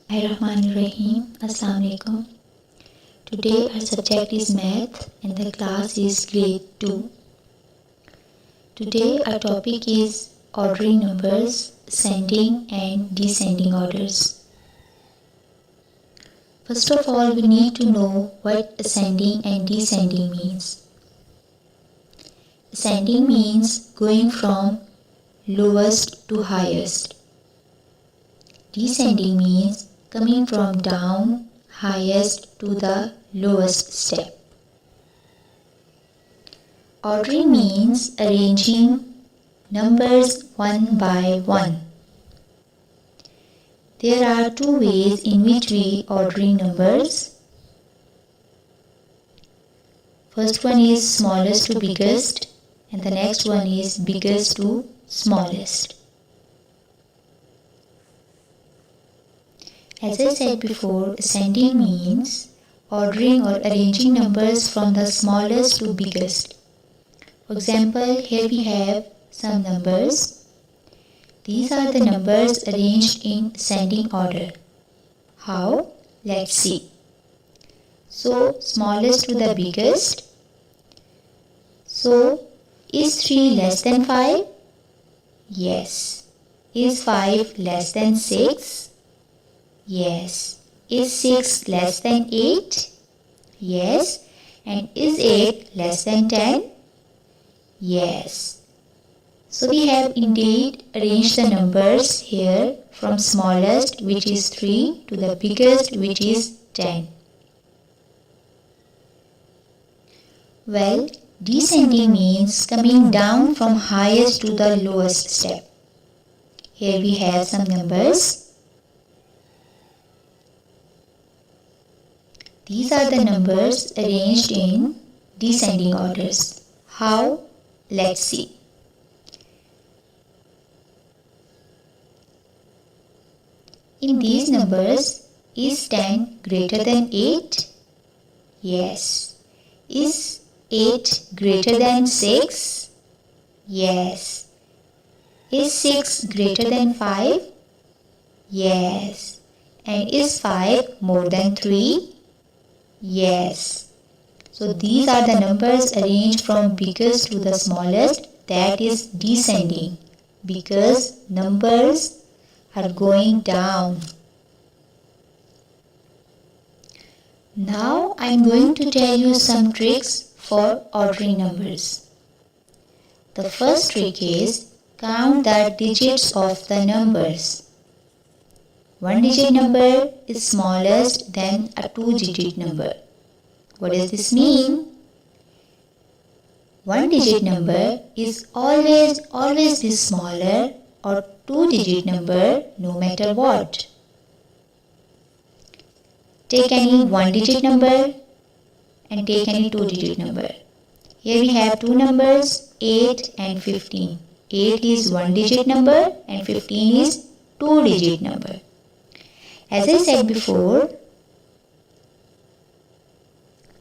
Bismillahirrahmanirrahim. Assalamu alaikum. Today our subject is math and the class is grade 2. Today our topic is ordering numbers, ascending and descending orders. First of all, we need to know what ascending and descending means. Ascending means going from lowest to highest. Descending means coming from down highest to the lowest step. Ordering means arranging numbers one by one. There are two ways in which we ordering numbers. First one is smallest to biggest and the next one is biggest to smallest. As I said before, ascending means ordering or arranging numbers from the smallest to biggest. For example, here we have some numbers. These are the numbers arranged in ascending order. How? Let's see. So, smallest to the biggest. So, is 3 less than 5? Yes. Is 5 less than 6? Yes. Is 6 less than 8? Yes. And is 8 less than 10? Yes. So we have indeed arranged the numbers here from smallest, which is 3, to the biggest, which is 10. Well, descending means coming down from highest to the lowest step. Here we have some numbers. These are the numbers arranged in descending orders. How? Let's see. In these numbers, is 10 greater than 8? Yes. Is 8 greater than 6? Yes. Is 6 greater than 5? Yes. And is 5 more than 3? Yes. So these are the numbers arranged from biggest to the smallest, that is descending, because numbers are going down. Now I am going to tell you some tricks for ordering numbers. The first trick is count the digits of the numbers. One digit number is smallest than a two-digit number. What does this mean? One digit number is always be smaller or two-digit number no matter what. Take any one-digit number and take any two-digit number. Here we have two numbers, 8 and 15. 8 is one-digit number and 15 is two-digit number. As I said before,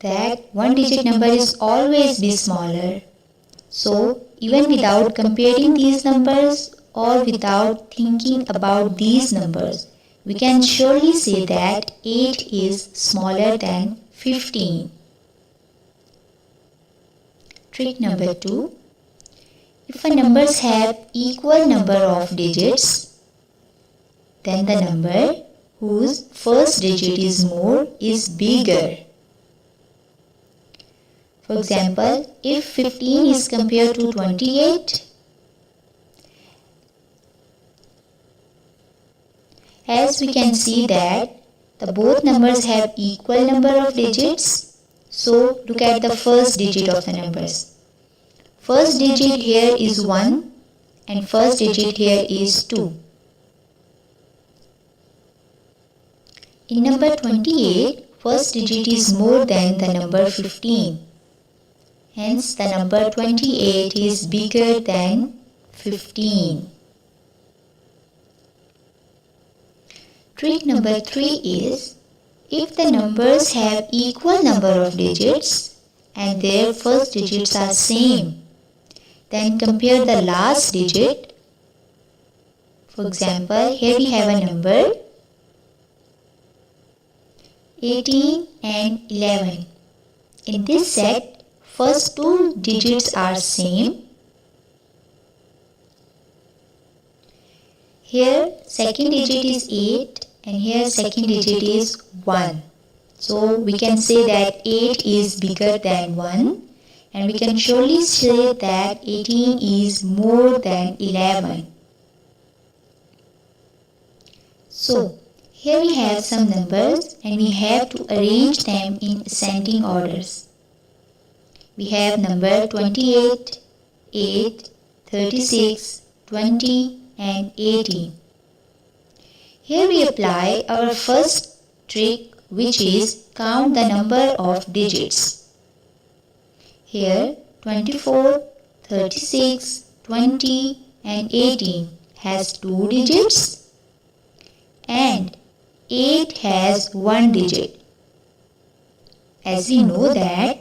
that one-digit number is always be smaller. So, even without comparing these numbers or without thinking about these numbers, we can surely say that 8 is smaller than 15. Trick number 2. If a numbers have equal number of digits, then the number whose first digit is more is bigger. For example, if 15 is compared to 28, as we can see that the both numbers have equal number of digits, so look at the first digit of the numbers. First digit here is 1 and first digit here is 2. In number 28, first digit is more than the number 15. Hence, the number 28 is bigger than 15. Trick number 3 is, if the numbers have equal number of digits and their first digits are same, then compare the last digit. For example, here we have a number 18 and 11. In this set, first two digits are same. Here second digit is 8 and here second digit is 1. So we can say that 8 is bigger than 1 and we can surely say that 18 is more than 11. So here we have some numbers and we have to arrange them in ascending orders. We have number 28, 8, 36, 20 and 18. Here we apply our first trick, which is count the number of digits. Here 24, 36, 20 and 18 has 2 digits and 8 has 1 digit. As we know that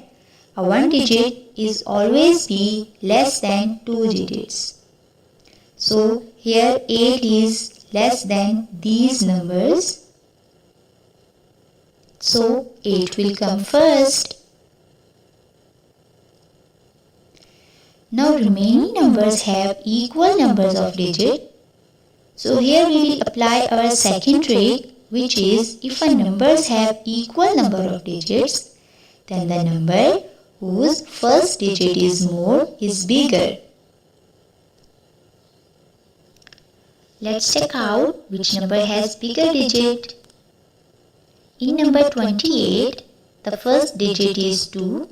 a 1 digit is always be less than 2 digits. So here 8 is less than these numbers. So 8 will come first. Now remaining numbers have equal numbers of digits. So here we will apply our second trick, which is if a numbers have equal number of digits, then the number whose first digit is more is bigger. Let's check out which number has bigger digit. In number 28, the first digit is 2.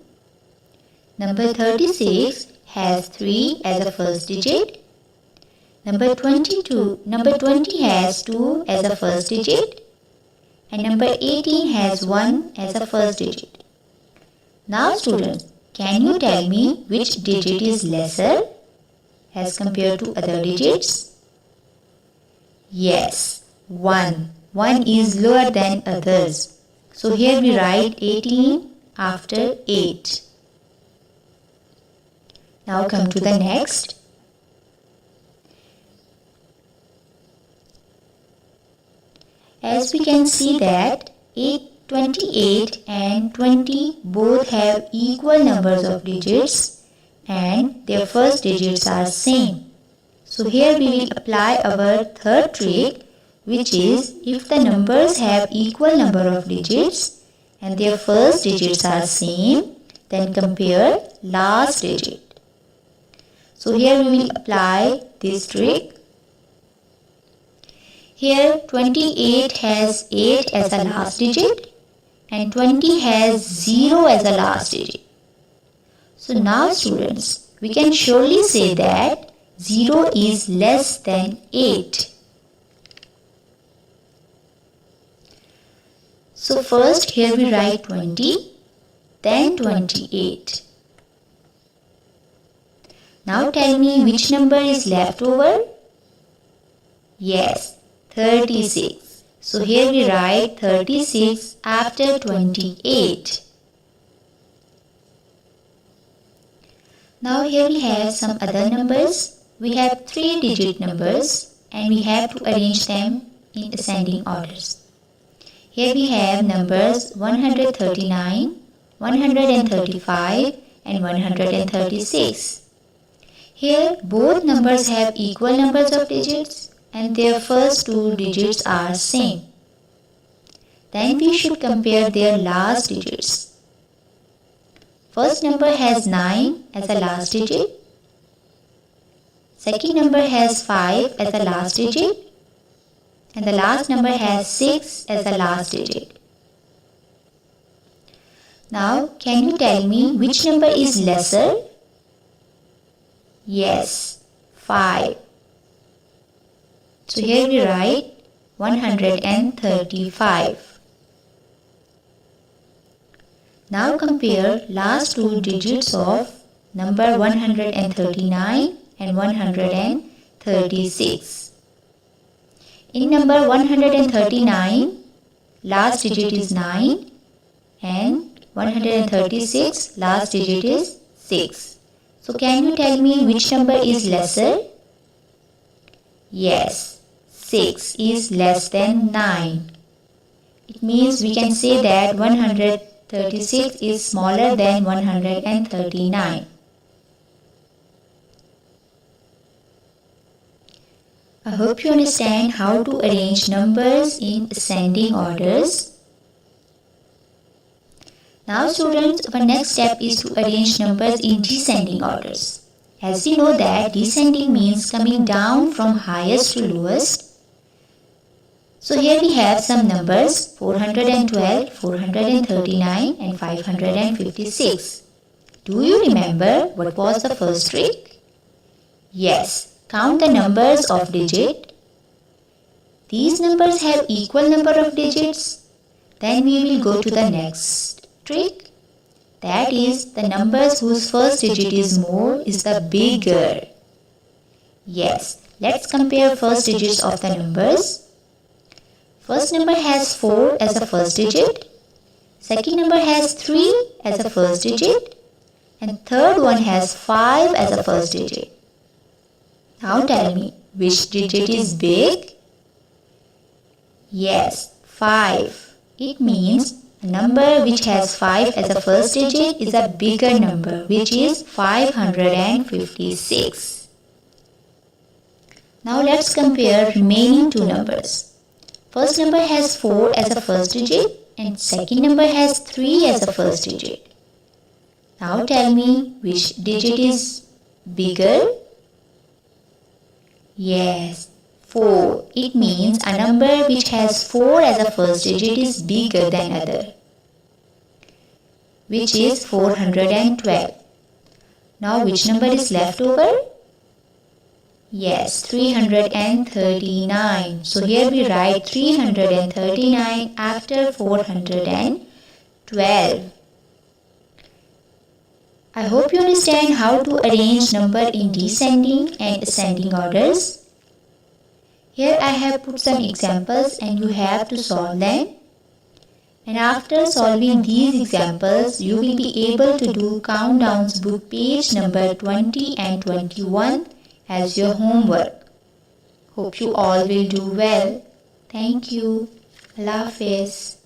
Number 36 has 3 as a first digit. Number 20 has 2 as a first digit. And number 18 has 1 as a first digit. Now students, can you tell me which digit is lesser as compared to other digits? Yes, 1. 1 is lower than others. So here we write 18 after 8. Now come to the next. As we can see that 28 and 20 both have equal numbers of digits and their first digits are same. So here we will apply our third trick, which is if the numbers have equal number of digits and their first digits are same, then compare last digit. So here we will apply this trick. Here 28 has 8 as a last digit and 20 has 0 as a last digit. So now students, we can surely say that 0 is less than 8. So first here we write 20, then 28. Now tell me which number is left over? Yes, 36. So here we write 36 after 28. Now here we have some other numbers. We have 3-digit numbers and we have to arrange them in ascending orders. Here we have numbers 139, 135 and 136. Here both numbers have equal numbers of digits and their first two digits are same. Then we should compare their last digits. First number has 9 as a last digit. Second number has 5 as a last digit. And the last number has 6 as a last digit. Now, can you tell me which number is lesser? Yes, 5. So here we write 135. Now compare last two digits of number 139 and 136. In number 139, last digit is 9 and 136, last digit is 6. So can you tell me which number is lesser? Yes, 6 is less than 9. It means we can say that 136 is smaller than 139. I hope you understand how to arrange numbers in ascending orders. Now students, our next step is to arrange numbers in descending orders. As we know that descending means coming down from highest to lowest. So here we have some numbers 412, 439 and 556. Do you remember what was the first trick? Yes, count the numbers of digit. These numbers have equal number of digits. Then we will go to the next trick. That is, the numbers whose first digit is more is the bigger. Yes, let's compare first digits of the numbers. First number has 4 as a first digit. Second number has 3 as a first digit. And third one has 5 as a first digit. Now tell me, which digit is big? Yes, 5. It means a number which has 5 as a first digit is a bigger number, which is 556. Now let's compare remaining two numbers. First number has 4 as a first digit and second number has 3 as a first digit. Now tell me, which digit is bigger? Yes, 4. It means a number which has 4 as a first digit is bigger than other, which is 412. Now which number is left over? Yes, 339. So here we write 339 after 412. I hope you understand how to arrange number in descending and ascending orders. Here I have put some examples and you have to solve them. And after solving these examples, you will be able to do Countdowns book page number 20 and 21 as your homework. Hope you all will do well. Thank you. Allah Hafiz.